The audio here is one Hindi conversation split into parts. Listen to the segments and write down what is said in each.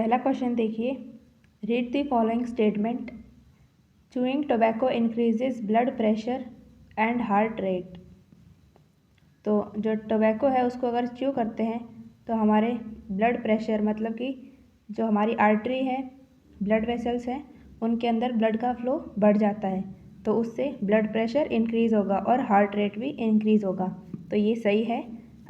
पहला क्वेश्चन देखिए, read the following statement. Chewing tobacco increases blood pressure and heart rate. तो जो टोबैको है उसको अगर च्यू करते हैं तो हमारे ब्लड प्रेशर मतलब कि जो हमारी आर्टरी है, ब्लड वेसल्स हैं, उनके अंदर ब्लड का फ्लो बढ़ जाता है, तो उससे ब्लड प्रेशर इंक्रीज़ होगा और हार्ट रेट भी इंक्रीज़ होगा। तो ये सही है।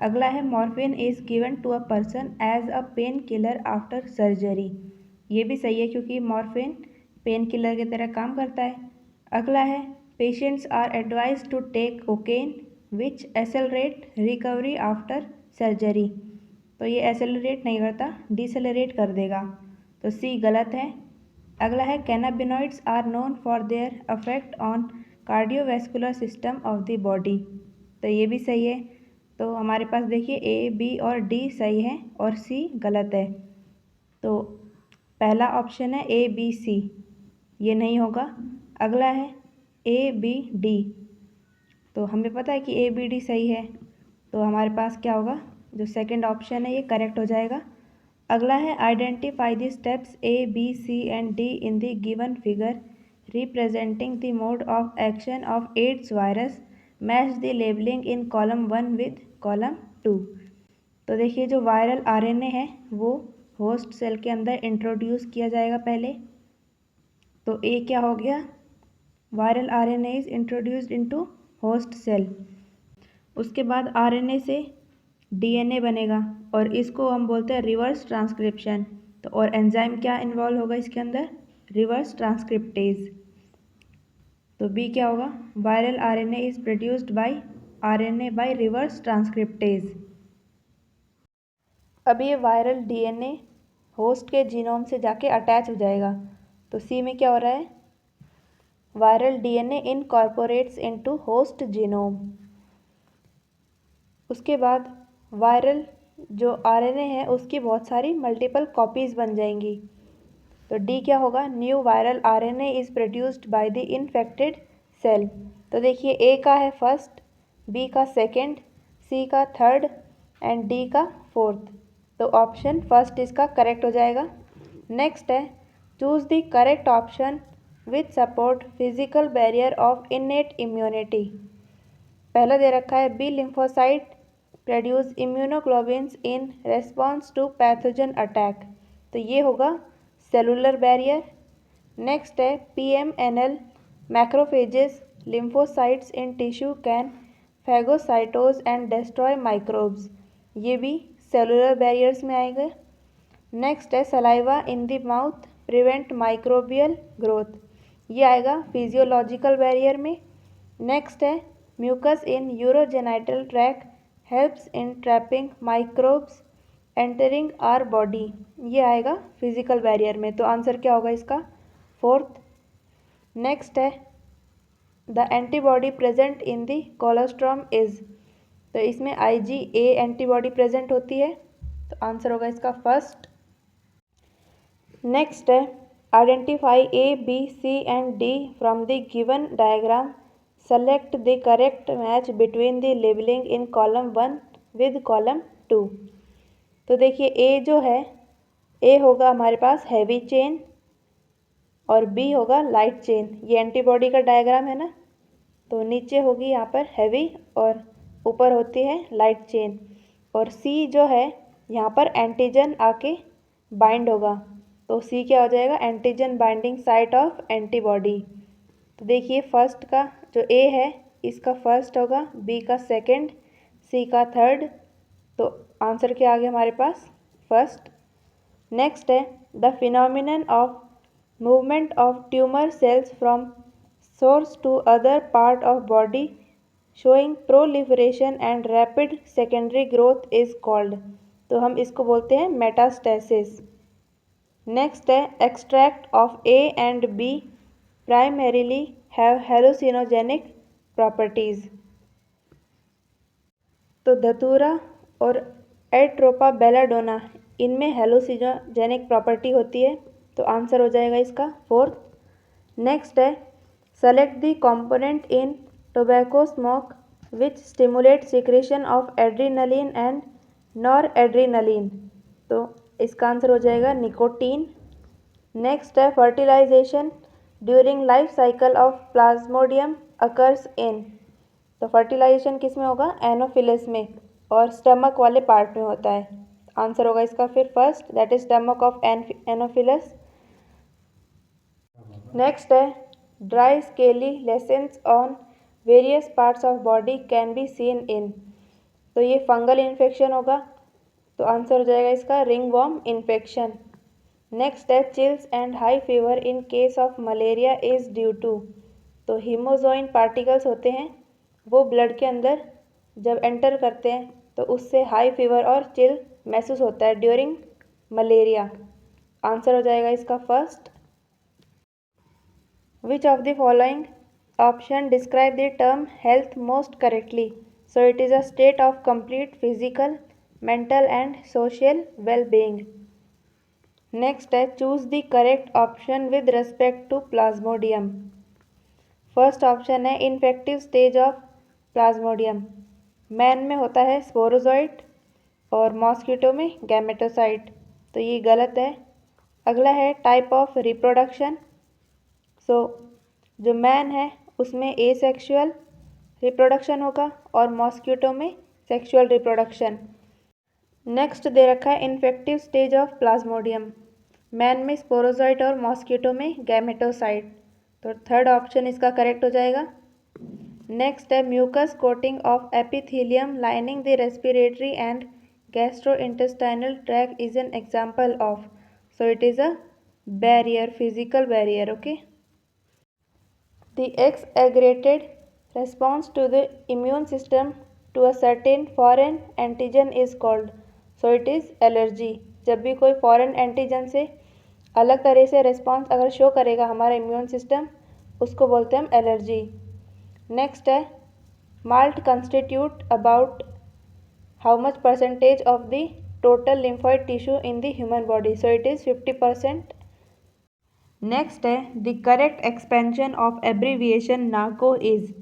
अगला है morphine is given to a person as a painkiller after surgery. ये भी सही है क्योंकि मॉर्फिन पेन किलर की तरह काम करता है। अगला है patients are advise to take cocaine which accelerate recovery after surgery. तो ये एसेलरेट नहीं करता, डिसेलरेट कर देगा, तो सी गलत है। अगला है cannabinoids are known for their affect on cardiovascular system of the body. तो ये भी सही है। तो हमारे पास देखिए ए, बी और डी सही है और सी गलत है। तो पहला ऑप्शन है ए, बी, सी, ये नहीं होगा। अगला है ए, बी, डी। तो हमें पता है कि ए, बी, डी सही है, तो हमारे पास क्या होगा, जो सेकंड ऑप्शन है ये करेक्ट हो जाएगा। अगला है identify the steps A, B, C and D in the given figure representing the mode of action of AIDS virus, match the labelling in column 1 with column 2। तो देखिए जो वायरल आरएनए है वो होस्ट सेल के अंदर इंट्रोड्यूस किया जाएगा पहले। तो ए क्या हो गया, viral RNA is introduced into host cell. उसके बाद आरएनए से डीएनए बनेगा और इसको हम बोलते हैं रिवर्स ट्रांसक्रिप्शन। तो और एंजाइम क्या इन्वॉल्व होगा इसके अंदर, रिवर्स ट्रांसक्रिप्टेज। तो बी क्या होगा, viral RNA is produced by RNA by reverse transcriptase. अब ये वायरल डीएनए होस्ट के जीनोम से जाके अटैच हो जाएगा। तो सी में क्या हो रहा है, viral DNA incorporates into host genome. उसके बाद वायरल जो आरएनए है उसकी बहुत सारी मल्टीपल कॉपीज़ बन जाएंगी। तो डी क्या होगा, new viral RNA is produced by the infected cell. तो देखिए ए का है फर्स्ट, बी का सेकंड, सी का थर्ड एंड डी का फोर्थ। तो ऑप्शन फर्स्ट इसका करेक्ट हो जाएगा। नेक्स्ट है choose the correct option with support physical barrier of innate immunity. पहला दे रखा है B lymphocyte produce immunoglobulins in response to pathogen attack. तो ये होगा सेलुलर बैरियर। नेक्स्ट है PMNL macrophages lymphocytes in tissue can phagocytose and destroy microbes. ये भी सेलुलर बैरियर्स में आएगा। नेक्स्ट है saliva in the mouth prevent microbial growth, ये आएगा फिजियोलॉजिकल बैरियर में। नेक्स्ट है mucus in urogenital tract helps in trapping microbes entering our body, ये आएगा फिजिकल बैरियर में। तो आंसर क्या होगा इसका, फोर्थ। नेक्स्ट है the antibody present in the colostrum is. तो इसमें IgA एंटीबॉडी प्रेजेंट होती है, तो आंसर होगा इसका फर्स्ट। नेक्स्ट है identify A, B, C and D from the given diagram, select the correct match between the labelling in column 1 with column 2। तो देखिए A जो है, A होगा हमारे पास हैवी चेन और B होगा लाइट चेन। ये एंटीबॉडी का डायग्राम है ना, तो नीचे होगी यहाँ पर हैवी और ऊपर होती है लाइट चेन। और C जो है यहाँ पर एंटीजन आके बाइंड होगा, तो C क्या हो जाएगा, antigen binding site of antibody. तो देखिए फर्स्ट का जो A है इसका फर्स्ट होगा, B का सेकंड, C का थर्ड। तो आंसर क्या आ गया हमारे पास, फर्स्ट। नेक्स्ट है the phenomenon of movement of tumour cells from source to other part of body showing proliferation and rapid secondary growth is called. तो हम इसको बोलते हैं मेटास्टेसिस। नेक्स्ट है extract of A and B primarily have hallucinogenic properties. तो धतूरा और एट्रोपा बेलाडोना इनमें हेलुसिनोजेनिक प्रॉपर्टी होती है, तो आंसर हो जाएगा इसका फोर्थ। नेक्स्ट है select the component in tobacco smoke which stimulate secretion of adrenaline and noradrenaline. तो इसका आंसर हो जाएगा निकोटीन। नेक्स्ट है fertilisation during life cycle of plasmodium occurs in. तो फर्टिलाइजेशन किस में होगा? एनोफिलस में, और स्टमक वाले पार्ट में होता है। आंसर होगा इसका फिर first, that is stomach of Anopheles. Next है dry scaly lesions on various parts of body can be seen in. तो ये फंगल इन्फेक्शन होगा, तो आंसर हो जाएगा इसका रिंग वॉर्म इन्फेक्शन। नेक्स्ट है chills and high fever in case of malaria is due to. तो हीमोजोइन पार्टिकल्स होते हैं, वो ब्लड के अंदर जब एंटर करते हैं तो उससे हाई फीवर और चिल महसूस होता है ड्यूरिंग मलेरिया। आंसर हो जाएगा इसका first. Which of the following option describe the term health most correctly. So it is a state of complete physical, mental and social well-being. Next है choose the correct option with respect to Plasmodium. First option है infective stage of Plasmodium. Man में होता है स्पोरोजोइट और मॉस्किटो में गैमेटोसाइट, तो ये गलत है। अगला है टाइप ऑफ रिप्रोडक्शन। सो जो मैन है उसमें एसेक्सुअल रिप्रोडक्शन होगा और मॉस्किटो में सेक्सुअल रिप्रोडक्शन। नेक्स्ट दे रखा है infective stage of Plasmodium. Man में स्पोरोजोइट और मॉस्किटो में गैमेटोसाइट, तो थर्ड ऑप्शन इसका करेक्ट हो जाएगा। नेक्स्ट है mucus coating of epithelium lining the respiratory and gastrointestinal tract is an example of. So it is a barrier, physical barrier. Okay, the exaggerated response to the immune system to a certain foreign antigen is called. So it is allergy. जब भी कोई फॉरेन एंटीजन से अलग तरह से रिस्पॉन्स अगर शो करेगा हमारा इम्यून सिस्टम, उसको बोलते हैं हम एलर्जी। नेक्स्ट है MALT constitute about how much percentage of the total lymphoid tissue in the human body. So it is 50%। Next है the correct expansion of abbreviation NACO is.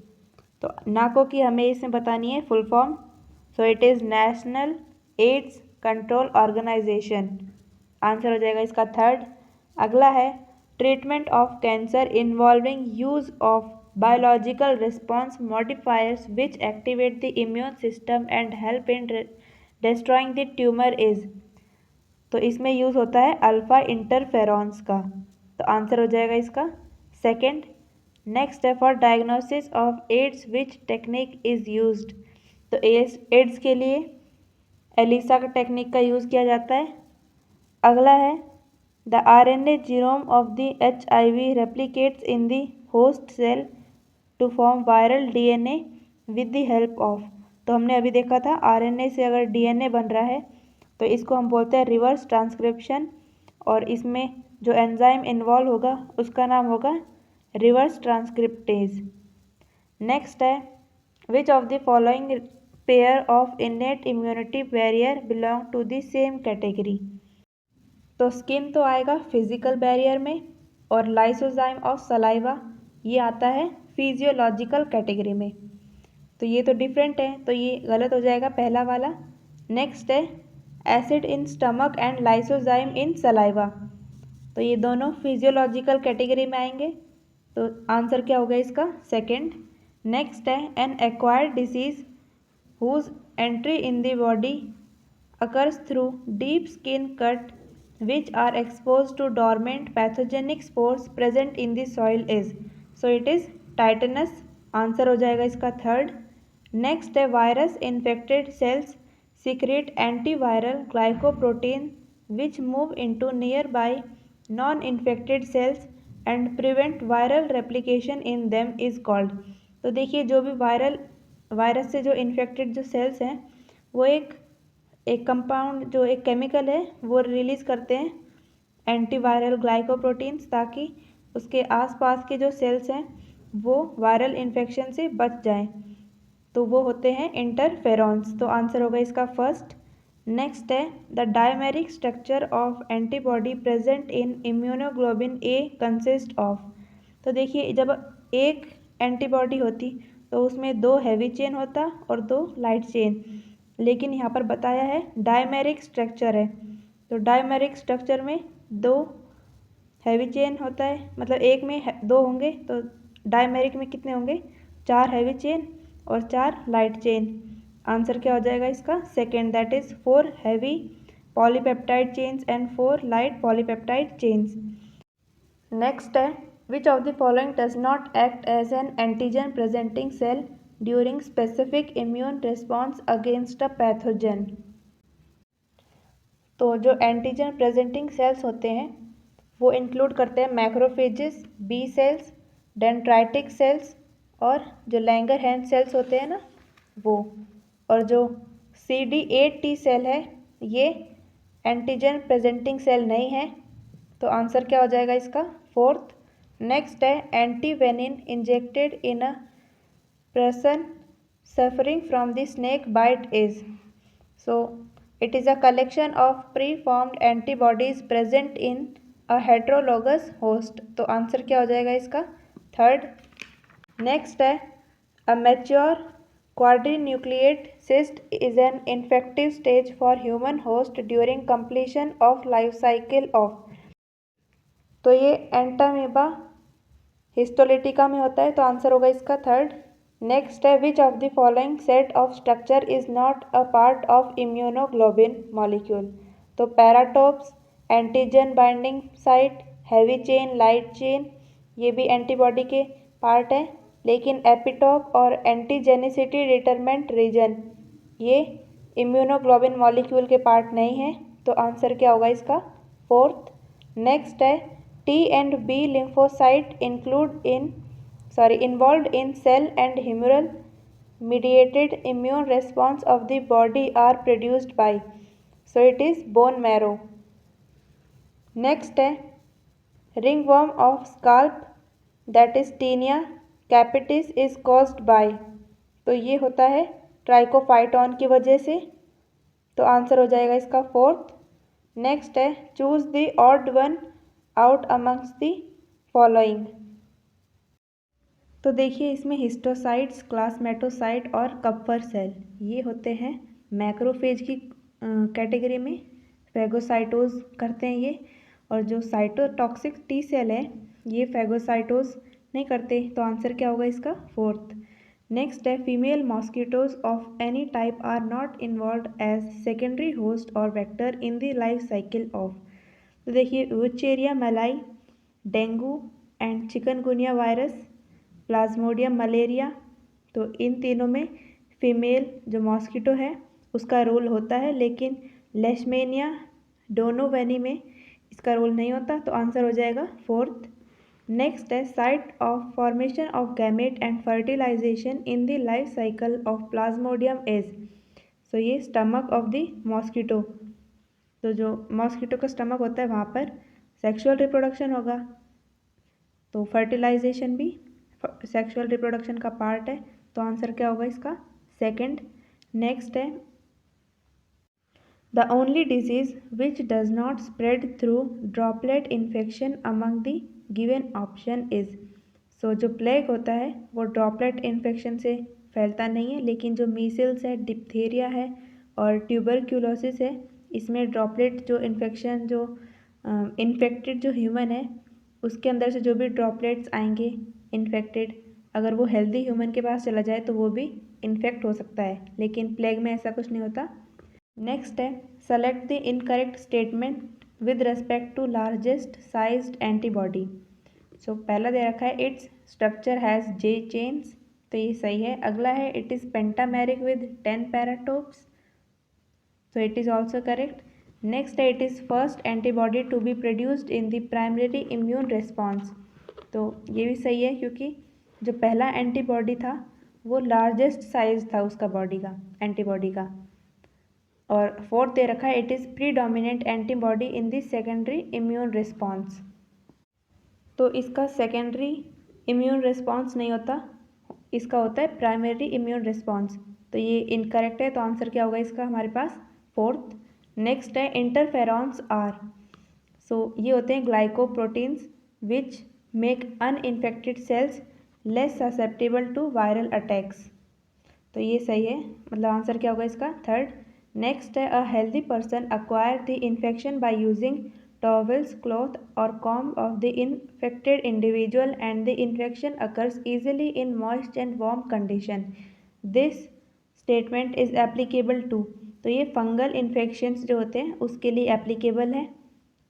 तो नाको की हमें इसमें बतानी है full form. So it is National AIDS Control Organisation. Answer हो जाएगा इसका थर्ड। अगला है treatment of cancer involving use of biological response modifiers which activate the immune system and help in destroying the tumour is. तो इसमें यूज़ होता है अल्फ़ा इंटरफेरॉन्स का, तो आंसर हो जाएगा इसका सेकंड। नेक्स्ट है for diagnosis of AIDS which technique is used. तो एड्स के लिए एलिसा का टेक्निक का यूज़ किया जाता है। अगला है the RNA genome of the HIV replicates in the host cell to form viral DNA with the help of. तो हमने अभी देखा था RNA से अगर DNA बन रहा है तो इसको हम बोलते हैं रिवर्स ट्रांसक्रिप्शन, और इसमें जो एंजाइम इन्वॉल्व होगा उसका नाम होगा रिवर्स ट्रांसक्रिप्टेज। नेक्स्ट है which of the following pair of innate immunity barrier belong to the same category. तो स्किन तो आएगा फिजिकल बैरियर में, और लाइसोजाइम ऑफ सलाइवा ये आता है फिजियोलॉजिकल कैटेगरी में। तो ये तो डिफरेंट है, तो ये गलत हो जाएगा पहला वाला। नेक्स्ट है acid in stomach and lysozyme in saliva, तो ये दोनों फिजियोलॉजिकल कैटेगरी में आएंगे, तो आंसर क्या होगा इसका सेकंड। नेक्स्ट है an acquired disease whose entry in the body occurs through deep skin cut which are exposed to dormant pathogenic spores present in the soil is। so it is tetanus। Answer हो जाएगा इसका थर्ड। नेक्स्ट है virus infected cells secrete antiviral glycoprotein which move into nearby non-infected cells and prevent viral replication in them is called। तो देखिए जो भी वायरस से जो इन्फेक्टेड जो सेल्स हैं वो एक कंपाउंड जो एक केमिकल है वो रिलीज़ करते हैं एंटीवायरल ग्लाइकोप्रोटीन्स, ताकि उसके आसपास के जो सेल्स हैं वो वायरल इन्फेक्शन से बच जाएं, तो वो होते हैं इंटरफेरॉन्स। तो आंसर होगा इसका फर्स्ट। नेक्स्ट है the dimeric structure of antibody present in immunoglobulin A consist of. तो देखिए जब एक एंटीबॉडी होती तो उसमें 2 हैवी चेन होता और 2 लाइट चेन, लेकिन यहाँ पर बताया है डायमेरिक स्ट्रक्चर है, तो डायमेरिक स्ट्रक्चर में 2 हैवी चेन होता है, मतलब एक में 2 होंगे, तो डायमेरिक में कितने होंगे? 4 हैवी चेन और 4 लाइट चेन। आंसर क्या हो जाएगा इसका? Second, that is 4 heavy polypeptide chains and 4 light polypeptide chains. Next है, which of the following does not act as an antigen presenting cell during specific immune response against a pathogen. तो जो एंटीजन प्रेजेंटिंग सेल्स होते हैं वो इंक्लूड करते हैं macrophages, B cells, dendritic cells और जो लैंगरहैंस सेल्स होते हैं ना वो। और जो CD8T सेल है ये एंटीजन प्रेजेंटिंग सेल नहीं है, तो आंसर क्या हो जाएगा इसका? फोर्थ। नेक्स्ट है, antivenin injected in a person suffering from the snake bite is. So it is a collection of pre-formed antibodies present in a heterologous host। तो आंसर क्या हो जाएगा इसका? थर्ड। नेक्स्ट है, a mature quadrinucleate cyst is an infective stage for human host during completion of life cycle of। तो ये एंटामीबा हिस्टोलिटिका में होता है, तो आंसर होगा इसका थर्ड। नेक्स्ट है, which of the following set of structure is not a part of immunoglobin molecule. तो paratopes, antigen binding site, heavy chain, light chain, ये भी एंटीबॉडी के पार्ट हैं, लेकिन एपिटोप और एंटीजेनिसिटी डिटरमेंट रीजन ये इम्यूनोग्लोबिन मॉलिक्यूल के पार्ट नहीं है, तो आंसर क्या होगा इसका? फोर्थ। नेक्स्ट है, T and B lymphocyte involved in cell and humoral mediated immune response of the body are produced by। So it is bone marrow। Next है, ringworm of scalp that is Tinea capitis is caused by। तो ये होता है ट्राइकोफाइटॉन की वजह से, तो आंसर हो जाएगा इसका फोर्थ। नेक्स्ट है, choose the odd one out amongst the following. तो देखिए इसमें हिस्टोसाइट्स, क्लासमेटोसाइट और कप्फर सेल ये होते हैं मैक्रोफेज की कैटेगरी में, फैगोसाइटोज करते हैं ये। और जो साइटोटॉक्सिक टी सेल है ये फैगोसाइटोज नहीं करते, तो आंसर क्या होगा इसका? फोर्थ। नेक्स्ट है, female mosquitoes of any type are not involve as secondary host और vector in the life cycle of. तो देखिए Wuchereria malayi, dengue and chikungunya virus, Plasmodium malaria, तो इन तीनों में फीमेल जो मॉस्किटो है उसका रोल होता है, लेकिन लेशमेनिया डोनोवेनी में इसका रोल नहीं होता, तो आंसर हो जाएगा फोर्थ। नेक्स्ट है, site of formation of gamete and fertilisation in the life cycle of Plasmodium is. So ये स्टमक ऑफ द मॉस्किटो, तो जो मॉस्किटो का स्टमक होता है वहाँ पर सेक्सुअल रिप्रोडक्शन होगा, तो फर्टिलाइजेशन भी सेक्सुअल रिप्रोडक्शन का पार्ट है, तो आंसर क्या होगा इसका? सेकंड। नेक्स्ट है, the only disease which does not spread through droplet infection among the given option is. So जो प्लेग होता है वो ड्रॉपलेट इन्फेक्शन से फैलता नहीं है, लेकिन जो मीसिल्स है, डिप्थीरिया है और ट्यूबरक्यूलोसिस है, इसमें ड्रॉपलेट जो इन्फेक्शन जो इन्फेक्टेड जो ह्यूमन है उसके अंदर से जो भी ड्रॉपलेट्स आएंगे इन्फेक्टेड, अगर वो हेल्दी ह्यूमन के पास चला जाए तो वो भी इन्फेक्ट हो सकता है, लेकिन प्लेग में ऐसा कुछ नहीं होता। नेक्स्ट है, select the incorrect statement with respect to largest sized antibody. So पहला दे रखा है its structure has J chains, तो ये सही है। अगला है it is pentameric with 10 paratopes, so it is also correct। Next है, it is first antibody to be produced in the primary immune response, तो ये भी सही है क्योंकि जो पहला एंटीबॉडी था वो लार्जेस्ट साइज था उसका बॉडी का, एंटीबॉडी का। और फोर्थ दे रखा है it is predominant antibody in the secondary immune response, तो इसका सेकेंडरी इम्यून रिस्पॉन्स नहीं होता, इसका होता है प्राइमरी इम्यून रिस्पॉन्स, तो ये इनकरेक्ट है, तो आंसर क्या होगा इसका हमारे पास? फोर्थ। नेक्स्ट है, इंटरफेरॉन्स आर, सो ये होते हैं glycoproteins which make uninfected cells less susceptible to viral attacks, तो ये सही है, मतलब आंसर क्या होगा इसका? थर्ड। नेक्स्ट है a healthy person acquire the infection by using towels, cloth or comb of the infected individual and the infection occurs easily in moist and warm condition. This statement is applicable to, तो ये फंगल इन्फेक्शंस जो होते हैं उसके लिए एप्लीकेबल है,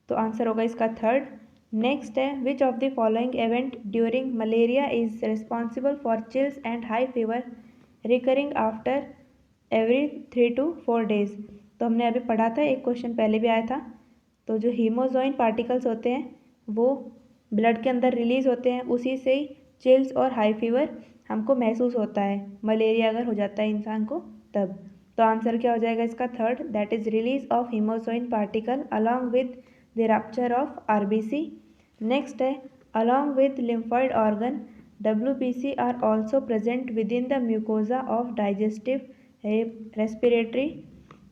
तो आंसर होगा इसका थर्ड। नेक्स्ट है which of the following event during malaria is responsible for chills and high fever recurring after every 3 to 4 days। तो हमने अभी पढ़ा था, एक क्वेश्चन पहले भी आया था। तो जो हीमोजोइन पार्टिकल्स होते हैं वो ब्लड के अंदर रिलीज़ होते हैं, उसी से ही चिल्स और हाई फीवर हमको महसूस होता है, मलेरिया अगर हो जाता है इंसान को तब। तो आंसर क्या हो जाएगा इसका third, that is release of haemozoin particle along with the rupture of RBC. Next है along with lymphoid organ WBC are also present within the mucosa of digestive respiratory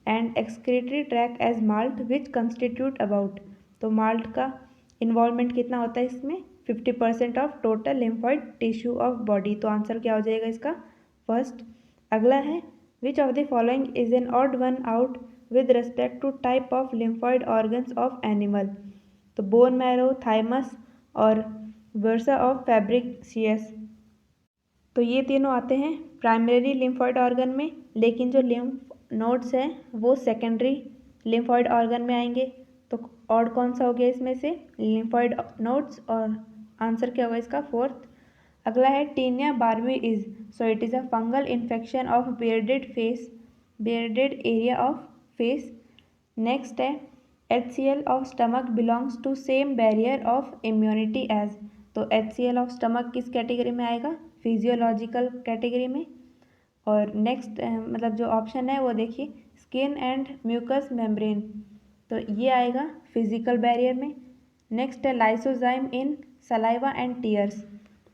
and excretory tract as MALT which constitute about. तो माल्ट का इन्वॉल्वमेंट कितना होता है इसमें, 50% of total lymphoid tissue of body. तो आंसर क्या हो जाएगा इसका फर्स्ट। अगला है which of the following is an odd one out with respect to type of lymphoid organs of animal. तो बोन मैरो, थाइमस और वर्सा ऑफ फैब्रिशियस। तो ये तीनों आते हैं प्राइमरी लिम्फॉइड ऑर्गन में, लेकिन जो लिम्फ नोड्स हैं वो सेकेंडरी लिम्फॉइड ऑर्गन में आएंगे। तो ऑड कौन सा हो गया इसमें से, लिम्फॉइड नोड्स, और आंसर क्या होगा इसका फोर्थ। अगला है tinea barbae is, so it is a fungal infection of bearded face, bearded area of face. Next है HCl of stomach belongs to same barrier of immunity as. तो HCl ऑफ स्टमक किस कैटेगरी में आएगा, फिजियोलॉजिकल कैटेगरी में। और नेक्स्ट मतलब जो ऑप्शन है वो देखिए स्किन एंड म्यूकस मेम्ब्रेन, तो ये आएगा फिजिकल बैरियर में। नेक्स्ट है lysozyme in saliva and tears.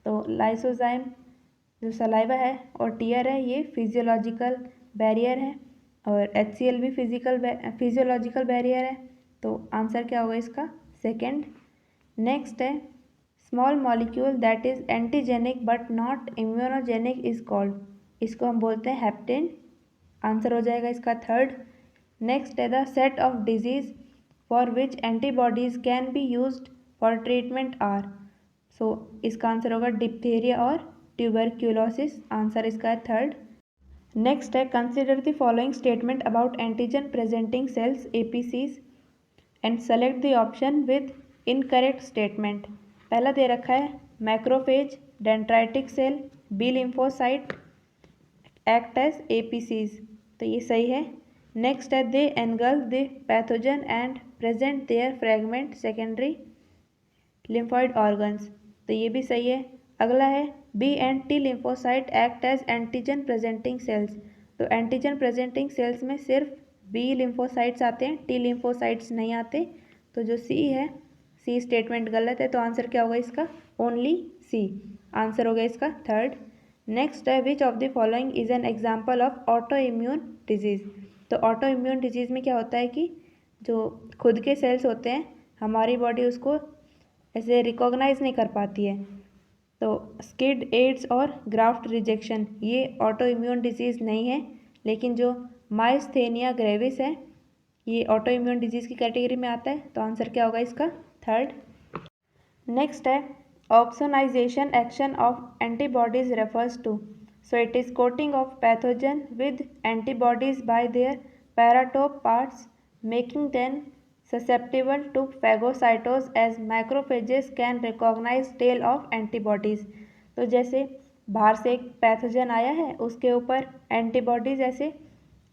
तो लाइसोजाइम जो सलाइवा है और टीयर है ये फिजियोलॉजिकल बैरियर है, और HCl भी फिजियोलॉजिकल बैरियर है। तो आंसर क्या होगा इसका सेकेंड। नेक्स्ट है small molecule that is antigenic but not immunogenic is called, इसको हम बोलते हैं हेप्टेन। आंसर हो जाएगा इसका थर्ड। नेक्स्ट है the set of disease for which antibodies can be used for treatment are. So इसका आंसर होगा डिप्थीरिया और ट्यूबरक्यूलोसिस, आंसर इसका है थर्ड। नेक्स्ट है consider the following statement about antigen presenting cells APCs and select the option with incorrect statement. पहला दे रखा है macrophage, dendritic cell, B lymphocyte act as APCs, तो ये सही है। नेक्स्ट है they engulf the pathogen and present their fragment secondary lymphoid organs, तो ये भी सही है। अगला है B and T lymphocyte act as antigen presenting cells. तो एंटीजन प्रेजेंटिंग सेल्स में सिर्फ B लिम्फोसाइट्स आते हैं, T लिम्फोसाइट्स नहीं आते। तो जो C है, C स्टेटमेंट गलत है, तो आंसर क्या होगा इसका ओनली C, आंसर हो गया इसका थर्ड। नेक्स्ट है which of the following is an example of auto immune disease. तो ऑटो इम्यून डिजीज़ में क्या होता है कि जो खुद के सेल्स होते हैं हमारी बॉडी उसको ऐसे रिकॉग्नाइज नहीं कर पाती है। तो स्किड, एड्स और ग्राफ्ट रिजेक्शन ये ऑटो इम्यून डिजीज़ नहीं है, लेकिन जो माइस्थेनिया ग्रेविस है ये ऑटो इम्यून डिजीज़ की कैटेगरी में आता है। तो आंसर क्या होगा इसका थर्ड। नेक्स्ट है opsonisation action of antibodies refers to, so it is coating of pathogen with antibodies by their paratope parts making them susceptible to phagocytosis as macrophages can recognize tail of antibodies। तो जैसे बाहर से एक पैथोजन आया है उसके ऊपर एंटीबॉडीज ऐसे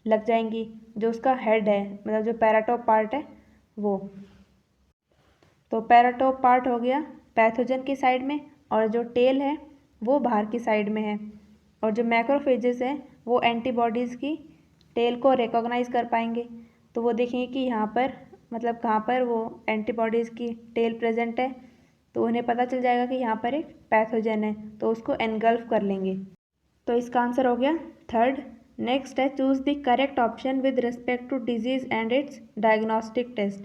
लग जाएंगी, जो उसका हेड है मतलब जो पैराटोप पार्ट है वो। तो पैराटोप पार्ट हो गया पैथोजन की साइड में, और जो टेल है वो बाहर की साइड में है, और जो मैक्रोफेजेस हैं वो एंटीबॉडीज़ की टेल को रिकॉग्नाइज कर पाएंगे। तो वो देखेंगे कि यहाँ पर मतलब कहाँ पर वो एंटीबॉडीज़ की टेल प्रेजेंट है, तो उन्हें पता चल जाएगा कि यहाँ पर एक पैथोजन है, तो उसको एनगल्फ कर लेंगे। तो इसका आंसर हो गया थर्ड। नेक्स्ट है choose the correct option with respect to disease and its diagnostic test.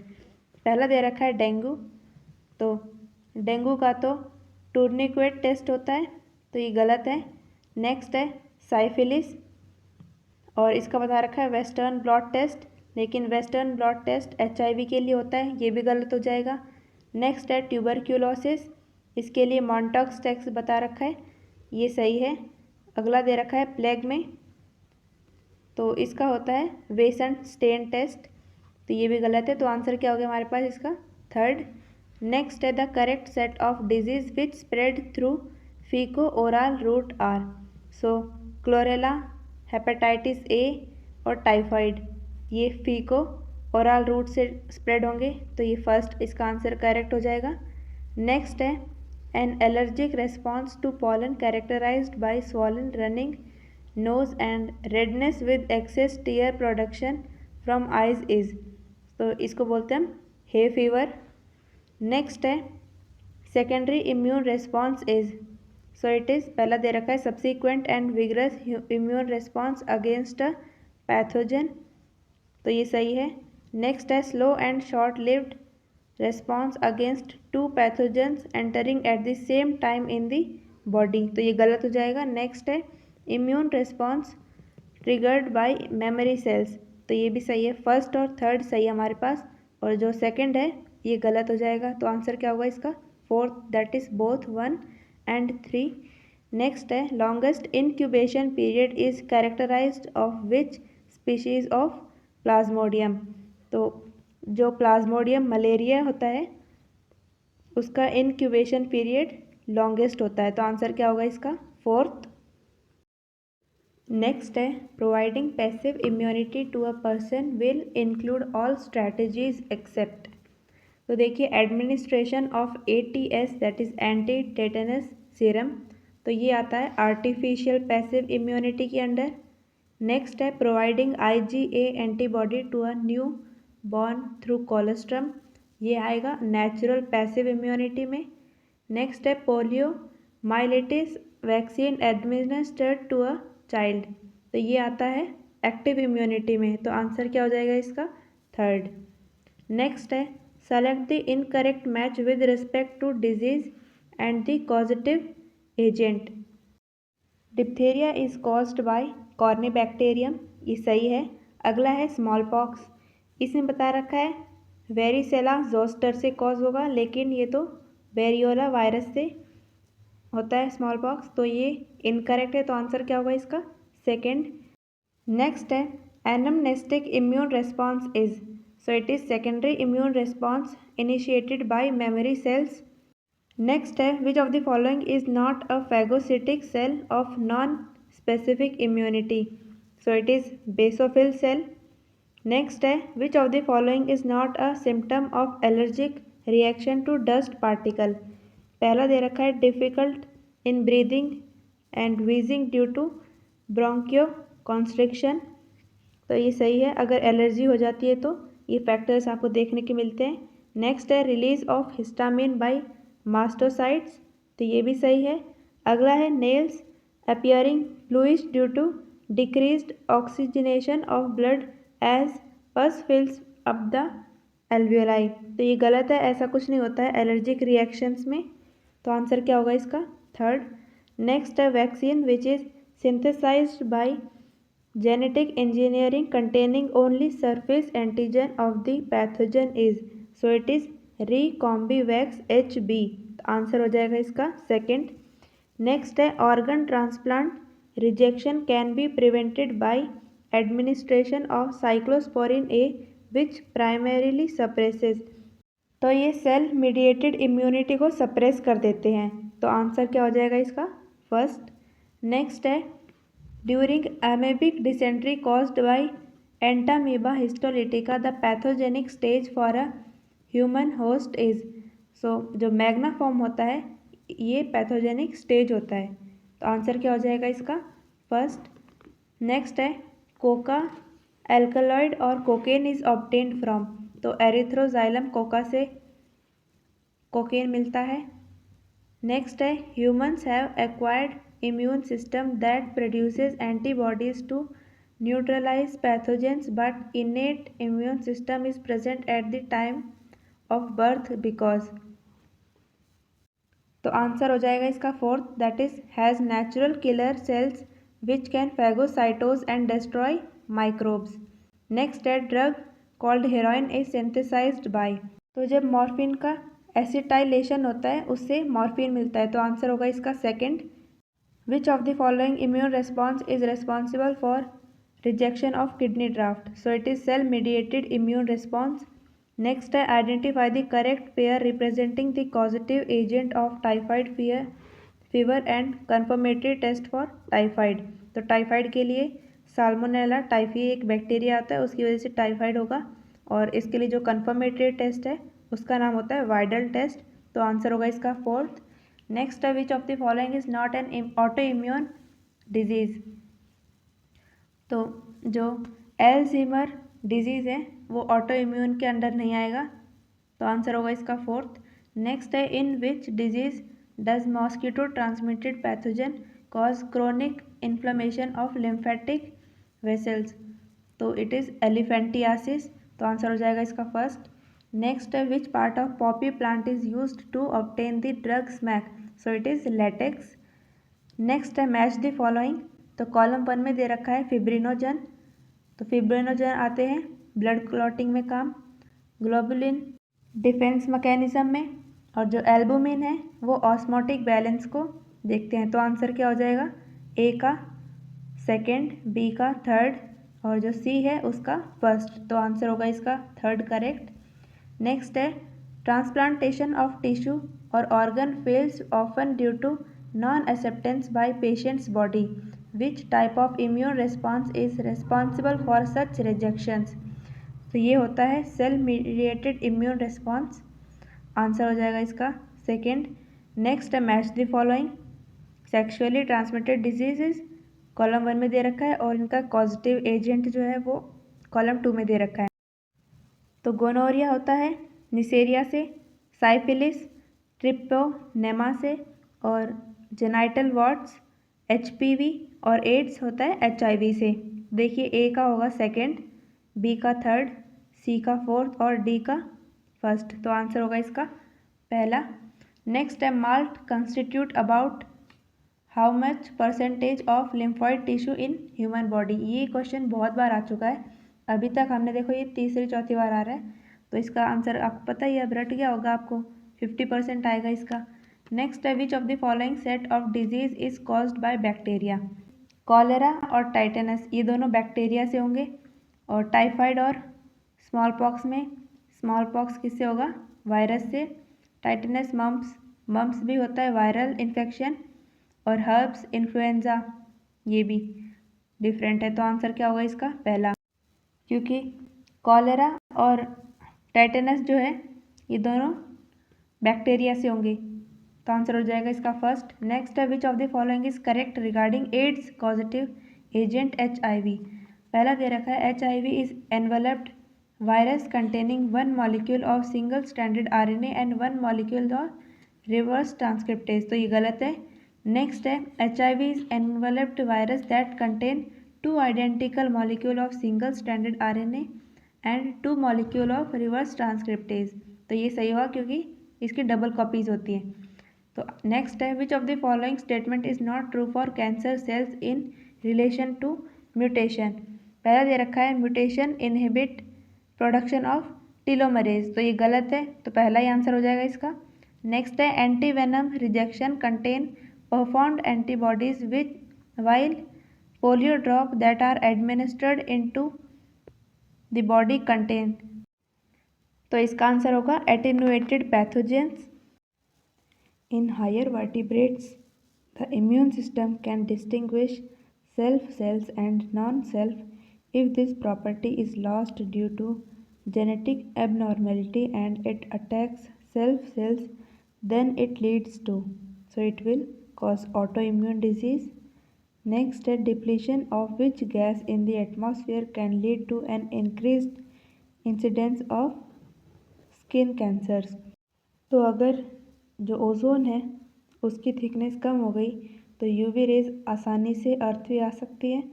पहला दे रखा है डेंगू, तो डेंगू का तो टूर्निक्वेट टेस्ट होता है, तो ये गलत है। नेक्स्ट है साइफिलिस, और इसका बता रखा है वेस्टर्न ब्लॉट टेस्ट, लेकिन वेस्टर्न ब्लॉट टेस्ट HIV के लिए होता है, ये भी गलत हो जाएगा। नेक्स्ट है ट्यूबरक्यूलोसिस, इसके लिए मॉन्टॉक्स टेस्ट बता रखा है, ये सही है। अगला दे रखा है प्लेग में, तो इसका होता है वेसेंट स्टेन टेस्ट, तो ये भी गलत है। तो आंसर क्या हो गया हमारे पास इसका? थर्ड। नेक्स्ट है the correct set of disease which spread through faeco oral route are. So cholera, hepatitis A और टाइफाइड, ये फीको ओरल रूट से स्प्रेड होंगे, तो ये फर्स्ट इसका आंसर करेक्ट हो जाएगा। नेक्स्ट है an allergic response to pollen characterized by swollen running nose and redness with excess tear production from eyes is, तो इसको बोलते हैं हम हे फीवर। नेक्स्ट है secondary immune response is, so it is, पहला दे रखा है subsequent and vigorous immune response against a pathogen, तो ये सही है। नेक्स्ट है slow and short lived response against two pathogens entering at the same time in the body, तो ये गलत हो जाएगा। नेक्स्ट है immune response triggered by memory sales, तो ये भी सही है। फर्स्ट और थर्ड सही है हमारे पास, और जो सेकंड है ये गलत हो जाएगा। तो आंसर क्या होगा इसका? Fourth, that is both 1 and 3। Next है longest incubation period is characterised of which species of Plasmodium, तो जो प्लाज्मोडियम मलेरिया होता है उसका इनक्यूबेशन पीरियड लॉन्गेस्ट होता है, तो आंसर क्या होगा इसका? फोर्थ। नेक्स्ट है providing passive immunity to a person will include all strategies except, तो देखिए administration of ATS that is anti tetanus serum, तो ये आता है आर्टिफिशियल पैसिव इम्यूनिटी के अंडर। नेक्स्ट है providing IgA antibody to a new born through colostrum, ये आएगा नेचुरल पैसिव इम्यूनिटी में। नेक्स्ट है poliomyelitis vaccine administered to a child, तो ये आता है एक्टिव इम्यूनिटी में, तो आंसर क्या हो जाएगा इसका? थर्ड। नेक्स्ट है select the incorrect match with respect to disease and the causative agent. Diphtheria is caused by corynebacterium, ये सही है। अगला है स्मॉल पॉक्स, इसमें बता रखा है वेरिसेला जोस्टर से कॉज होगा, लेकिन ये तो वेरियोला वायरस से होता है स्मॉल पॉक्स, तो ये इनकरेक्ट है, तो आंसर क्या होगा इसका? सेकेंड। नेक्स्ट है anamnestic immune response is, so it is secondary immune response initiated by memory cells. Next है which of the following is not a phagocytic cell of non specific immunity, so it is basophil cell. Next है which of the following is not a symptom of allergic reaction to dust particle, पहला दे रखा है difficult in breathing and wheezing due to bronchoconstriction, तो ये सही है। अगर एलर्जी हो जाती है तो ये फैक्टर्स आपको देखने के मिलते हैं। नेक्स्ट है release of histamine by mastocytes, तो ये भी सही है। अगला है nails appearing bluish due to decreased oxygenation of blood as pus fills up the alveoli, तो ये गलत है, ऐसा कुछ नहीं होता है एलर्जिक रिएक्शंस में, तो आंसर क्या होगा इसका? थर्ड। नेक्स्ट है vaccine which is synthesised by genetic engineering containing only surface antigen of the pathogen is, so it is Recombivax HB, तो आंसर हो जाएगा इसका सेकेंड। नेक्स्ट है organ transplant rejection can be prevented by administration of cyclosporin A which primarily suppresses, तो ये सेल मीडिएटेड इम्यूनिटी को सप्रेस कर देते हैं, तो आंसर क्या हो जाएगा इसका? फर्स्ट। नेक्स्ट है during amoebic dysentery caused by Entamoeba histolytica the pathogenic stage for a human host is, so जो मैग्ना फॉर्म होता है ये पैथोजेनिक स्टेज होता है, तो आंसर क्या हो जाएगा इसका? फर्स्ट। नेक्स्ट है कोका एल्कलॉइड और कोकेन इज ऑब्टेन्ड फ्रॉम, तो एरिथ्रोजाइलम कोका से कोकेन मिलता है। नेक्स्ट है humans have acquired immune system that produces antibodies to neutralize pathogens but innate immune system is present at the time of birth because, तो आंसर हो जाएगा इसका fourth, that is has natural killer cells which can phagocytose and destroy microbes. Next है drug called heroin is synthesized by। तो जब मॉर्फिन का एसिटाइलेशन होता है उससे मॉर्फिन मिलता है, तो आंसर होगा इसका second. Which of the following immune response is responsible for rejection of kidney graft? So it is cell mediated immune response. Next है identify the correct pair representing the causative agent of typhoid fever and confirmatory test for typhoid. तो टाइफाइड के लिए साल्मोनेला टाइफी एक बैक्टीरिया आता है, उसकी वजह से टाइफाइड होगा। और इसके लिए जो कन्फर्मेटरी टेस्ट है उसका नाम होता है वाइडल टेस्ट। तो आंसर होगा इसका फोर्थ। नेक्स्ट है which of the following is not an auto immune disease? तो जो एल्ज़ीमर डिजीज़ है वो ऑटो इम्यून के अंडर नहीं आएगा, तो आंसर होगा इसका फोर्थ। नेक्स्ट है in which disease does mosquito transmitted pathogen cause chronic inflammation of lymphatic vessels? तो इट इज़ एलिफेंटियासिस, तो आंसर हो जाएगा इसका फर्स्ट। नेक्स्ट है which part of poppy plant is used to obtain the drug smack? So it is latex. Next है मैच द फॉलोइंग। तो कॉलम 1 में दे रखा है फिब्रिनोजन, तो फिब्रिनोजन आते हैं ब्लड क्लॉटिंग में काम, ग्लोबुलिन डिफेंस मैकेनिज्म में, और जो एल्बुमिन है वो ऑस्मोटिक बैलेंस को देखते हैं। तो आंसर क्या हो जाएगा? ए का सेकंड, बी का थर्ड, और जो सी है उसका फर्स्ट। तो आंसर होगा इसका थर्ड करेक्ट। नेक्स्ट है ट्रांसप्लांटेशन ऑफ टिश्यू और organ fails often due to non acceptance by patients body. Which type of immune response is responsible for such rejections? तो ये होता है cell mediated immune response, answer हो जाएगा इसका सेकेंड। नेक्स्ट है match the following. Sexually transmitted diseases column 1 में दे रखा है और इनका कॉजेटिव एजेंट जो है वो कॉलम 2 में दे रखा है। तो गोनोरिया होता है निसेरिया से, साइफिलिस ट्रिप्टोनेमा से, और जेनाइटल वॉर्ट्स HPV, और एड्स होता है HIV से। देखिए ए का होगा सेकेंड, बी का थर्ड, सी का फोर्थ और डी का फर्स्ट। तो आंसर होगा इसका पहला। नेक्स्ट है MALT constitute about how much percentage of lymphoid tissue in human body? ये क्वेश्चन बहुत बार आ चुका है, अभी तक हमने देखो ये तीसरी चौथी बार आ रहा है, तो इसका आंसर आपको पता ही है, अब रट गया होगा आपको, 50% आएगा इसका। नेक्स्ट है which of the following set of disease is caused by bacteria? Cholera और टाइटेनस ये दोनों बैक्टीरिया से होंगे, और टाइफाइड और स्मॉल पॉक्स में स्मॉल पॉक्स किससे होगा? वायरस से। टाइटेनस मम्प्स भी होता है वायरल इन्फेक्शन, और हर्ब्स इन्फ्लुएंजा ये भी डिफरेंट है। तो आंसर क्या होगा इसका पहला, क्योंकि कॉलेरा और टाइटेनस जो है ये दोनों बैक्टीरिया से होंगे, तो आंसर हो जाएगा इसका फर्स्ट। नेक्स्ट है which of the following is correct regarding AIDS causative agent HIV? पहला दे रखा है HIV is enveloped virus containing 1 molecule of single stranded RNA and 1 molecule of reverse transcriptase, तो ये गलत है। नेक्स्ट है HIV is enveloped virus that contain 2 identical molecule of single stranded RNA and 2 molecule of reverse transcriptase, तो ये सही हुआ क्योंकि इसकी डबल कॉपीज होती हैं। तो नेक्स्ट है which of the following statement is not true for cancer cells in relation to mutation? पहला दे रखा है mutation inhibit production of telomerase, तो ये गलत है, तो पहला ही आंसर हो जाएगा इसका। नेक्स्ट है anti venom rejection contain preformed antibodies which while polio drop that are administered into the body contain, तो इसका आंसर होगा attenuated pathogens. In higher vertebrates, the immune system can distinguish self cells and non-self. If this property is lost due to genetic abnormality and it attacks self cells, then it leads to, so it will cause autoimmune disease. Next, a depletion of which gas in the atmosphere can lead to an increased incidence of skin cancers. तो अगर जो ओज़ोन है उसकी थिकनेस कम हो गई तो UV रेज आसानी से अर्थ पे आ सकती है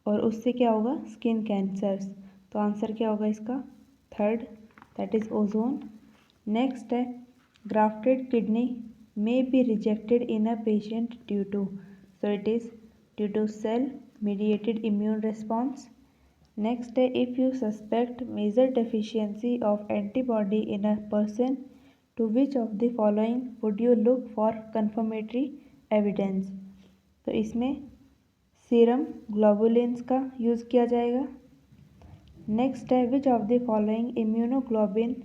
और उससे क्या होगा? Skin cancers. तो आंसर क्या होगा इसका? Third, that is ozone. Next है grafted kidney may be rejected in a patient due to, so it is due to cell mediated immune response. Next, if you suspect major deficiency of antibody in a person, to which of the following would you look for confirmatory evidence? तो इसमें सीरम ग्लोबुलिन्स का यूज़ किया जाएगा। नेक्स्ट है which of the following immunoglobulin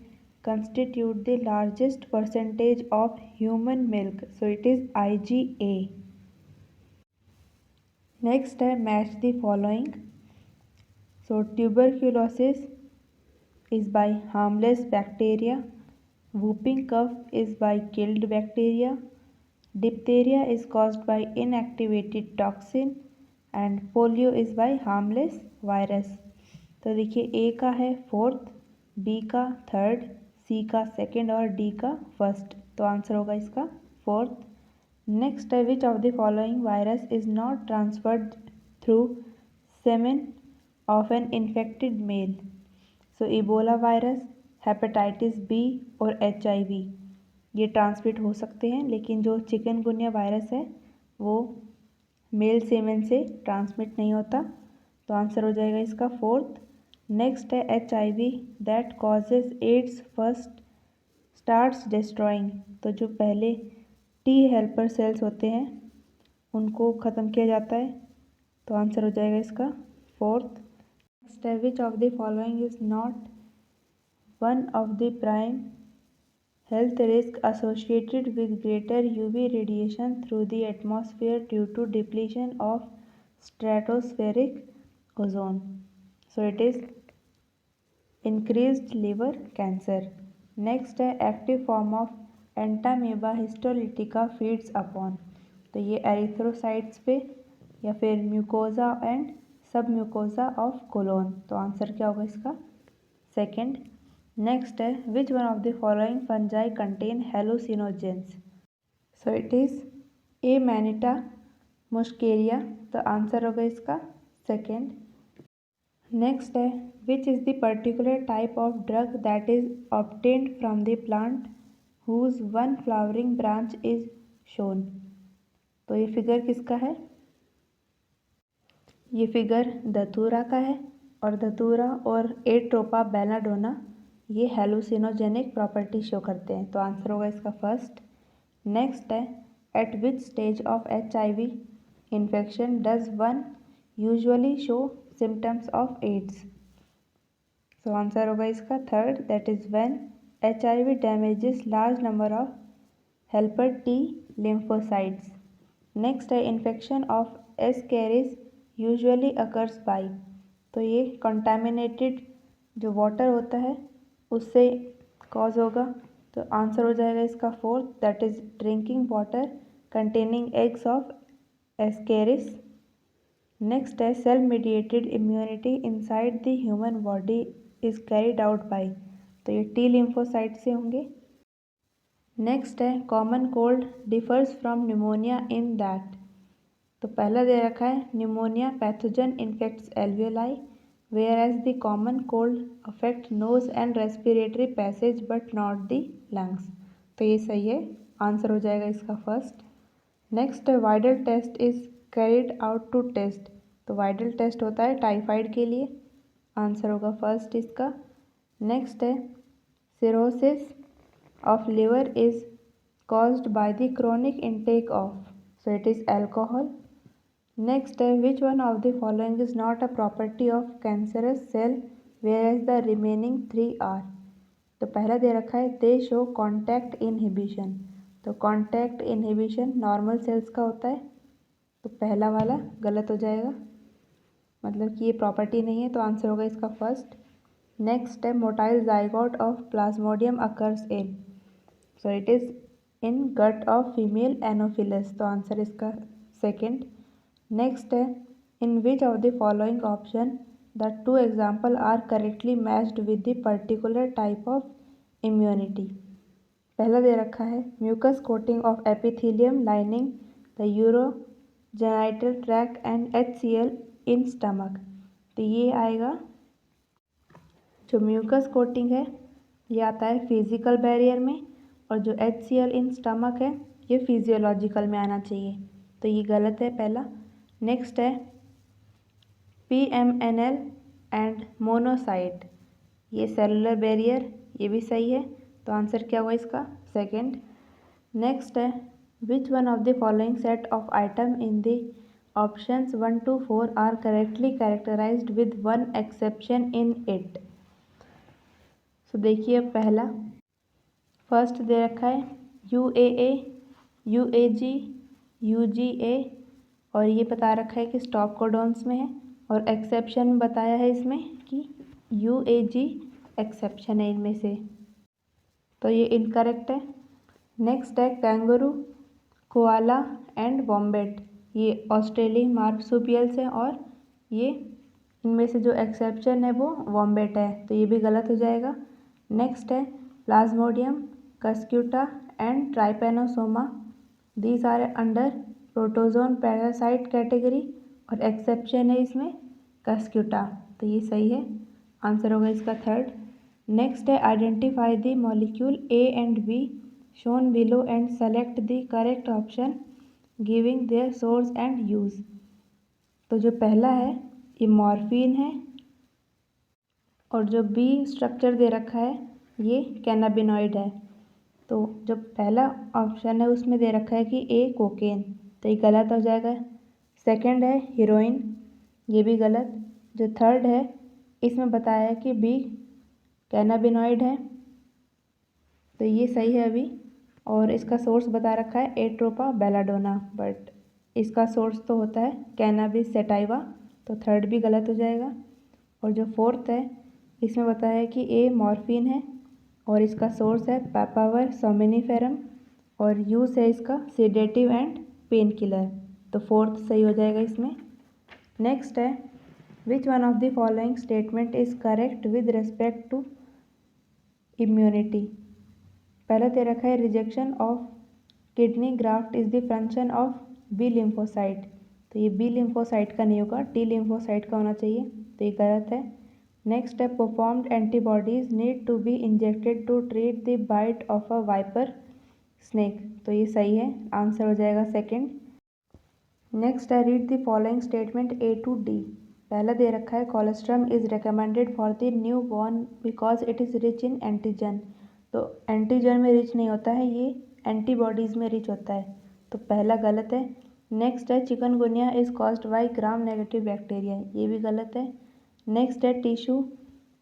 constitute the largest percentage of human milk? So it is IgA. Next है match the following. So tuberculosis is by harmless bacteria, whooping cough is by killed bacteria, diphtheria is caused by inactivated toxin and polio is by harmless virus. तो देखिए ए का है फोर्थ, बी का थर्ड, सी का सेकेंड और डी का फर्स्ट, तो आंसर होगा इसका फोर्थ। नेक्स्ट है which of the following virus is not transferred through semen of an infected male? So Ebola virus, hepatitis B और HIV ये ट्रांसमिट हो सकते हैं, लेकिन जो चिकनगुनिया वायरस है वो मेल सेमेन से ट्रांसमिट नहीं होता, तो आंसर हो जाएगा इसका फोर्थ। नेक्स्ट है HIV that causes AIDS first starts destroying, तो जो पहले टी हेल्पर सेल्स होते हैं उनको ख़त्म किया जाता है, तो आंसर हो जाएगा इसका फोर्थ। नेक्स्ट है which of the following is not one of the prime health risk associated with greater UV radiation through the atmosphere due to depletion of stratospheric ozone? So it is increased liver cancer. Next है active form of entamoeba histolytica feeds upon, तो ये एरिथ्रोसाइट्स पे या फिर mucosa and submucosa of colon, तो आंसर क्या होगा इसका सेकंड। नेक्स्ट है which one of the following fungi contain hallucinogens? So it is Amanita muscaria, तो आंसर होगा इसका सेकेंड। नेक्स्ट है which is the particular type of drug that is obtained from the plant whose one flowering branch is shown? तो ये फिगर किसका है? ये फिगर धतूरा का है, और धतूरा और एट्रोपा बेलाडोना ये हेलुसिनोजेनिक प्रॉपर्टी शो करते हैं, तो आंसर होगा इसका फर्स्ट। नेक्स्ट है at which stage of HIV infection does one usually show symptoms of AIDS? So answer होगा इसका third, that is when HIV damages large number of helper T lymphocytes. Next है infection of ascaris usually occurs by, तो ये कंटामिनेटेड जो वाटर होता है उससे कॉज होगा, तो आंसर हो जाएगा इसका fourth, that is drinking water containing eggs of ascaris. Next है cell mediated immunity inside the human body is carried out by, तो ये T lymphocyte से होंगे। नेक्स्ट है common cold differs from pneumonia in that, तो पहला दे रखा है pneumonia pathogen infects alveoli whereas the common cold affect nose and respiratory passage but not the lungs, तो ये सही है, आंसर हो जाएगा इसका first. Next Widal test is carried out to test, तो वाइडल टेस्ट होता है टाइफाइड के लिए, आंसर होगा फर्स्ट इसका। नेक्स्ट है cirrhosis of liver is caused by the chronic intake of, so it is alcohol. Next है which one of the following is not a property of cancerous cell where the remaining 3 are, तो पहला दे रखा है दे शो कॉन्टैक्ट इनहिबिशन, तो कॉन्टैक्ट इनहिबिशन नॉर्मल सेल्स का होता है, तो पहला वाला गलत हो जाएगा, मतलब कि ये प्रॉपर्टी नहीं है, तो आंसर होगा इसका फर्स्ट। नेक्स्ट है motile zygote of plasmodium occurs in, so it is in gut of female anopheles, तो आंसर इसका सेकेंड। नेक्स्ट है in which of the following option the 2 example are correctly matched with the particular type of immunity? पहला दे रखा है mucus coating of epithelium lining the urogenital tract and HCl in stomach, तो ये आएगा, जो म्यूकस कोटिंग है ये आता है फिजिकल बैरियर में, और जो HCl इन स्टमक है ये फिजियोलॉजिकल में आना चाहिए, तो ये गलत है पहला। नेक्स्ट है PMNL एंड मोनोसाइट, ये सेलुलर बैरियर, ये भी सही है। तो आंसर क्या हुआ इसका? सेकंड। नेक्स्ट है which one of the following set of item in the options 1 to 4 are correctly characterized with one exception in it. तो देखिए पहला फर्स्ट दे रखा है UAA, UAG, UGA और ये बता रखा है कि स्टॉप कोडॉन्स में है और एक्सेप्शन बताया है इसमें कि UAG एक्सेप्शन है इनमें से, तो ये इनकरेक्ट है। नेक्स्ट है कैंगरू, कोआला एंड वॉम्बेट, ये ऑस्ट्रेलियन मार्सुपियल्स हैं और ये इनमें से जो एक्सेप्शन है वो वॉम्बेट है, तो ये भी गलत हो जाएगा। नेक्स्ट है plasmodium, cuscuta and trypanosoma, these are under protozoan parasite category और एक्सेप्शन है इसमें कस्क्यूटा, तो ये सही है। आंसर होगा इसका थर्ड। नेक्स्ट है identify the molecule A and B shown below and select the correct option giving their source and use। तो जो पहला है ये मॉर्फिन है और जो B स्ट्रक्चर दे रखा है ये कैनाबिनॉइड है। तो जो पहला ऑप्शन है उसमें दे रखा है कि A कोकेन, तो ये गलत हो जाएगा। सेकंड है हीरोइन, ये भी गलत। जो थर्ड है इसमें बताया है कि B कैनाबिनॉइड है, तो ये सही है अभी। और इसका सोर्स बता रखा है एट्रोपा बेलाडोना, बट इसका सोर्स तो होता है कैनाबिस सेटाइवा, तो थर्ड भी गलत हो जाएगा। और जो फोर्थ है इसमें बताया है कि ए मॉर्फिन है और इसका सोर्स है पैपावर सोमिनिफेरम और यूज़ है इसका सेडेटिव एंड पेन किलर, तो फोर्थ सही हो जाएगा इसमें। नेक्स्ट है which one of the following statement is correct with respect to immunity. पहले दे रखा है rejection of kidney graft is the function of B lymphocyte, तो ये बी लिम्फोसाइट का नहीं होगा, टी लिम्फोसाइट का होना चाहिए, तो ये गलत है। नेक्स्ट है preformed antibodies need to be injected to treat the bite of a viper snake, तो ये सही है। आंसर हो जाएगा सेकेंड। नेक्स्ट है read the following statement A to D। पहला दे रखा है colostrum is recommended for the new born because it is rich in antigen, तो एंटीजन में रिच नहीं होता है, ये एंटीबॉडीज़ में रिच होता है, तो पहला गलत है। नेक्स्ट है chikungunya is caused by gram negative bacteria, ये भी गलत है। नेक्स्ट है टिश्यू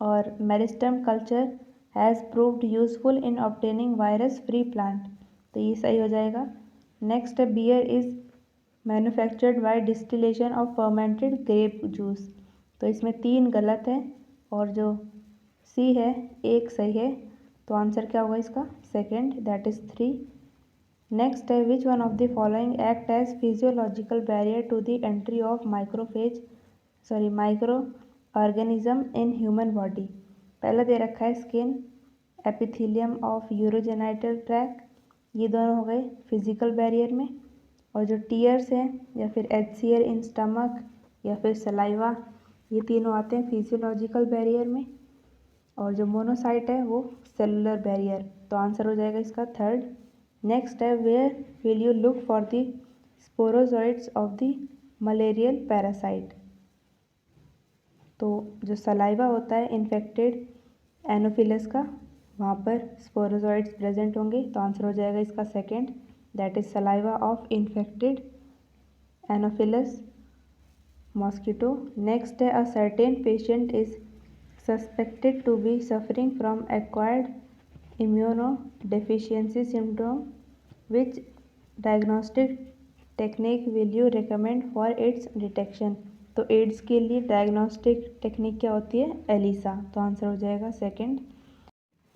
और meristem culture has proved useful in obtaining virus free plant, तो ये सही हो जाएगा। नेक्स्ट है beer is manufactured by distillation of fermented grape juice, तो इसमें 3 गलत है और जो सी है एक सही है, तो आंसर क्या होगा इसका? Second, that is 3। नेक्स्ट है which one of the following act as physiological barrier to the entry of micro organism in human body. पहला दे रखा है skin, epithelium of urogenital tract, ये दोनों हो गए फिजिकल बैरियर में। और जो टीयर्स हैं या फिर HCl इन स्टमक या फिर सलाइवा, ये तीनों आते हैं फिजियोलॉजिकल बैरियर में। और जो मोनोसाइट है वो सेलुलर बैरियर, तो आंसर हो जाएगा इसका थर्ड। नेक्स्ट है where will you look for the sporozoites of the malarial parasite, तो जो सलाइवा होता है इन्फेक्टेड एनोफिलस का, वहाँ पर स्पोरोजोइड्स प्रेजेंट होंगे, तो आंसर हो जाएगा इसका second, that is saliva of infected Anopheles mosquito. Next, a certain patient is suspected to be suffering from acquired immunodeficiency syndrome. Which diagnostic technique will you recommend for its detection? तो एड्स के लिए डायग्नोस्टिक टेक्निक क्या होती है? एलिसा, तो आंसर हो जाएगा सेकेंड।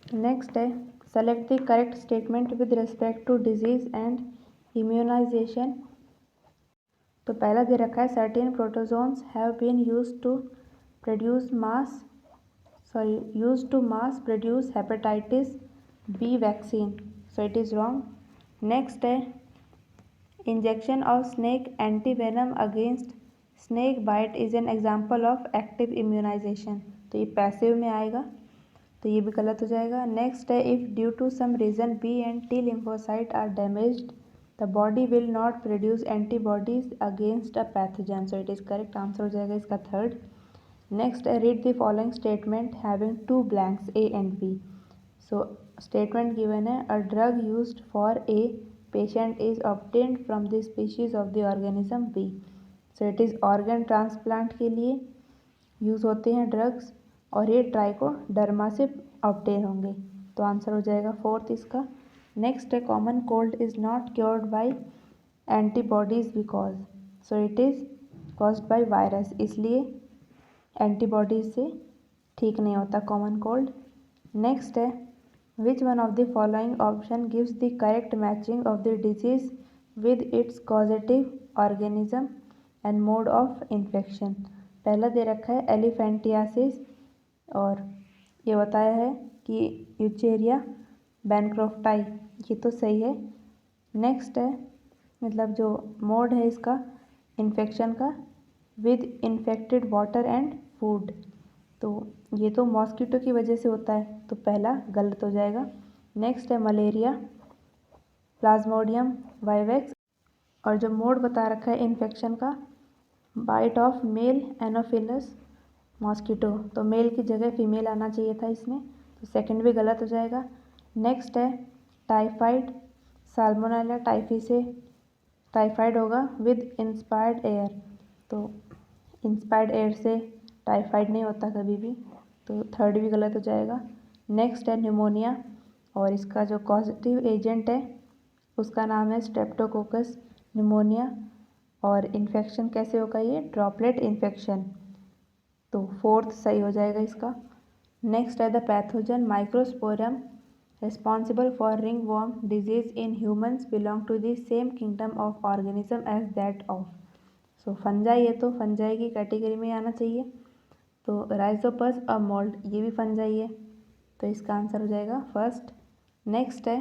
नेक्स्ट है select the correct statement with respect to disease and immunization. तो पहला दे रखा है certain protozoans have been used to mass produce hepatitis B vaccine, so it is wrong. Next है injection of snake anti venom against snake bite is an example of active immunization, तो ये पैसिव में आएगा, तो ये भी गलत हो जाएगा। नेक्स्ट है if due to some reason B and T lymphocyte are damaged the body will not produce antibodies against a pathogen. So it is correct answer हो जाएगा इसका थर्ड। नेक्स्ट है read the following statement having two blanks A and B. So statement given है a drug used for a patient is obtained from the species of the organism B. So it is organ transplant के लिए यूज़ होते हैं ड्रग्स और ये ट्राइकोडर्मा से ऑब्टेन होंगे। तो आंसर हो जाएगा फोर्थ इसका। नेक्स्ट है common cold is not cured by antibodies because. So it is caused by virus, इसलिए एंटीबॉडीज से ठीक नहीं होता कॉमन कोल्ड। नेक्स्ट है which one of the following option gives the correct matching of the disease with its causative organism and mode of infection. पहला दे रखा है एलिफेंटियासिस और ये बताया है कि यूचेरिया बैनक्रोफ्टाई, ये तो सही है। नेक्स्ट है मतलब जो मोड है इसका इन्फेक्शन का with infected water and food, तो ये तो मॉस्किटो की वजह से होता है, तो पहला गलत हो जाएगा। नेक्स्ट है मलेरिया प्लाज्मोडियम वाइवेक्स और जो मोड बता रखा है इन्फेक्शन का bite of male anopheles mosquito, तो मेल की जगह फीमेल आना चाहिए था इसमें, तो सेकंड भी गलत हो जाएगा। नेक्स्ट है टाइफाइड साल्मोनेला टाइफी से टाइफाइड होगा विद इंस्पायर्ड एयर, तो इंस्पायर्ड एयर से टाइफाइड नहीं होता कभी भी, तो थर्ड भी गलत हो जाएगा। नेक्स्ट है न्यूमोनिया और इसका जो कॉजेटिव एजेंट है उसका नाम है स्ट्रेप्टोकोकस न्यूमोनिया और इन्फेक्शन कैसे होगा ये ड्रॉपलेट इन्फेक्शन, तो फोर्थ सही हो जाएगा इसका। नेक्स्ट है the pathogen microsporum responsible for ringworm disease in humans belong to the same kingdom of organism as that of। So fungi है तो फंजाई की कैटेगरी में आना चाहिए, तो राइजोपस अ मोल्ड ये भी फंजाई है, तो इसका आंसर हो जाएगा फर्स्ट। नेक्स्ट है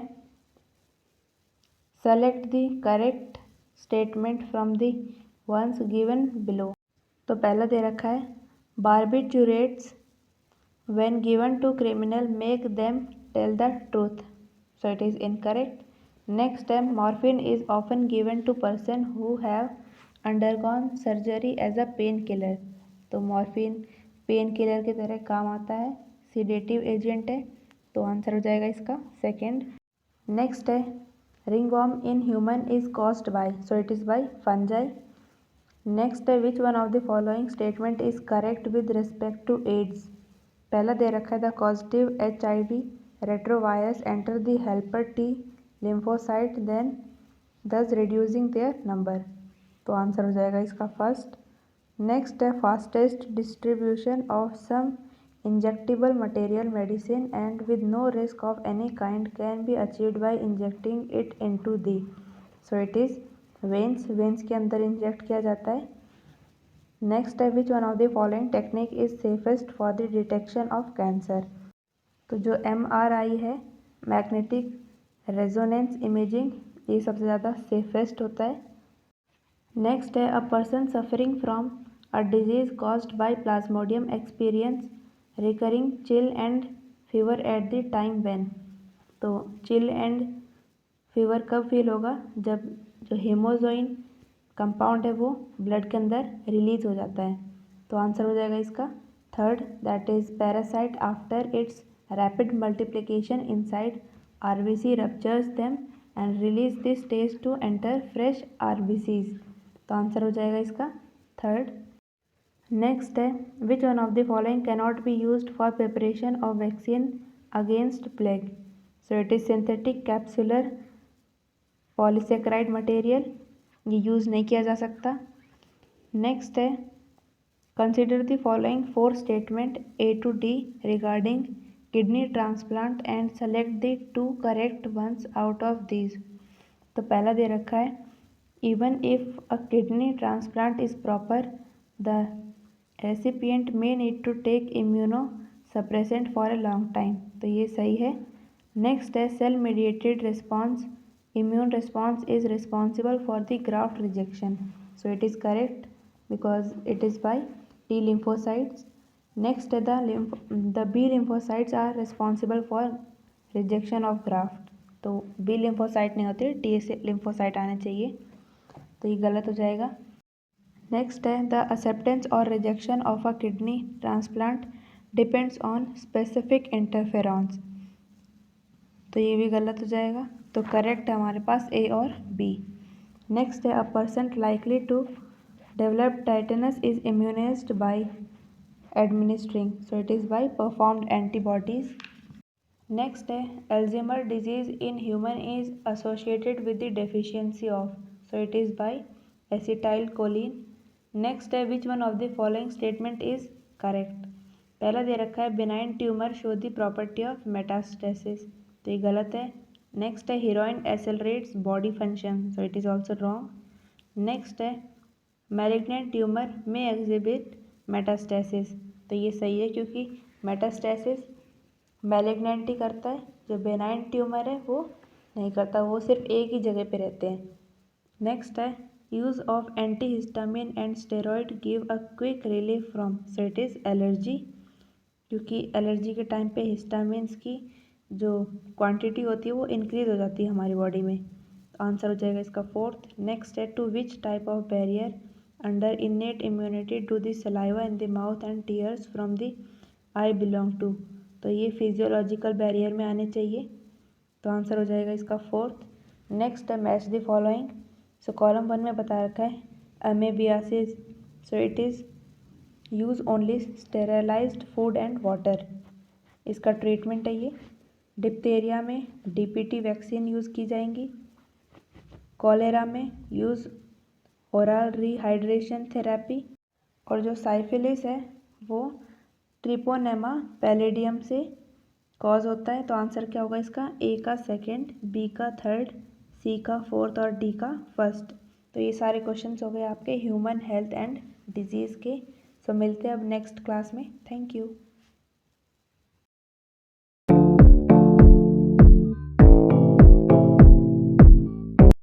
select the correct statement from the ones given below. तो पहला दे रखा है barbiturates when given to criminal make them tell the truth, so it is incorrect। next time morphine is often given to person who have undergone surgery as a pain killer, तो मॉर्फिन पेन किलर की तरह काम आता है, सीडेटिव एजेंट है, तो आंसर हो जाएगा इसका सेकंड। नेक्स्ट है ringworm in human is caused by, so it is by fungi. Next है which one of the following statement is correct with respect to AIDS. पहला दे रखा है the positive HIV retrovirus enter the helper T lymphocyte then thus reducing their number, तो आंसर हो जाएगा इसका फर्स्ट। नेक्स्ट है fastest distribution of some injectable material medicine and with no risk of any kind can be achieved by injecting it into the, so it is veins, veins के अंदर इंजेक्ट किया जाता है। नेक्स्ट है which one of the following technique is safest for the detection of cancer, तो जो MRI है मैग्नेटिक रेजोनेंस इमेजिंग, ये सबसे ज़्यादा सेफेस्ट होता है। नेक्स्ट है a person suffering from a disease caused by Plasmodium experience recurring chill and fever eight the time when, तो चिल एंड फीवर कब फील होगा जब जो हेमोजोइन कंपाउंड है वो ब्लड के अंदर रिलीज हो जाता है, तो आंसर हो जाएगा इसका third that is parasite after its rapid multiplication inside RBC ruptures them and release this stage to enter fresh RBCs, तो आंसर हो जाएगा इसका थर्ड। नेक्स्ट है which one of the following can not be used for preparation of vaccine against plague, so it is synthetic capsular polysaccharide material, ये यूज़ नहीं किया जा सकता। नेक्स्ट है consider the following 4 statement A to D regarding kidney transplant and select the 2 correct ones out of these, तो पहला दे रखा है even if a kidney transplant is proper the recipient may need to take immunosuppressant for a long time, तो ये सही है। नेक्स्ट है cell mediated response immune response is responsible for the graft rejection, so it is correct because it is by T lymphocytes। next the B lymphocytes are responsible for rejection of graft, तो बी लिम्फोसाइट नहीं होती, टी लिम्फोसाइट आने चाहिए, तो ये गलत हो जाएगा। नेक्स्ट है द एक्सेप्टेंस और rejection of a kidney transplant depends on specific interferons, तो ये भी गलत हो जाएगा। तो करेक्ट है हमारे पास ए और बी। नेक्स्ट है a person likely to develop tetanus is immunized by administering, so it is by preformed antibodies. Next है Alzheimer disease in human is associated with the deficiency of, so it is by acetylcholine. Next है which one of the following statement is correct. पहला दे रखा है benign tumour show the property of metastasis, तो ये गलत है। नेक्स्ट है heroin accelerates body function, so it is also wrong. Next है मैलिग्नेंट ट्यूमर में एग्जिबिट मेटास्टेसिस, तो ये सही है क्योंकि मेटास्टेसिस मैलिग्नेंट ही करता है, जो बेनाइन ट्यूमर है वो नहीं करता, वो सिर्फ एक ही जगह पे रहते हैं। नेक्स्ट है use of antihistamine and steroid give a quick relief from, so it is allergy, क्योंकि एलर्जी के टाइम पे हिस्टामिन्स की जो क्वांटिटी होती है वो इंक्रीज हो जाती है हमारी बॉडी में, तो आंसर हो जाएगा इसका फोर्थ। नेक्स्ट है to which type of barrier under innate immunity do the saliva in the mouth and tears from the eye belong to, तो ये फिजियोलॉजिकल बैरियर में आने चाहिए, तो आंसर हो जाएगा इसका फोर्थ। नेक्स्ट है match the following, so column 1 में बता रखा है amoebiasis, so it is use only sterilised food and water, इसका ट्रीटमेंट है ये। डिप्थेरिया में डीपीटी वैक्सीन यूज़ की जाएंगी। कॉलेरा में यूज़ ओरल रिहाइड्रेशन थेरेपी, और जो साइफिलिस है वो ट्रिपोनेमा पैलेडियम से कॉज होता है, तो आंसर क्या होगा इसका, ए का सेकंड, बी का थर्ड, सी का फोर्थ और डी का फर्स्ट। तो ये सारे क्वेश्चंस हो गए आपके ह्यूमन हेल्थ एंड डिजीज़ के। सो मिलते हैं अब नेक्स्ट क्लास में। Thank you.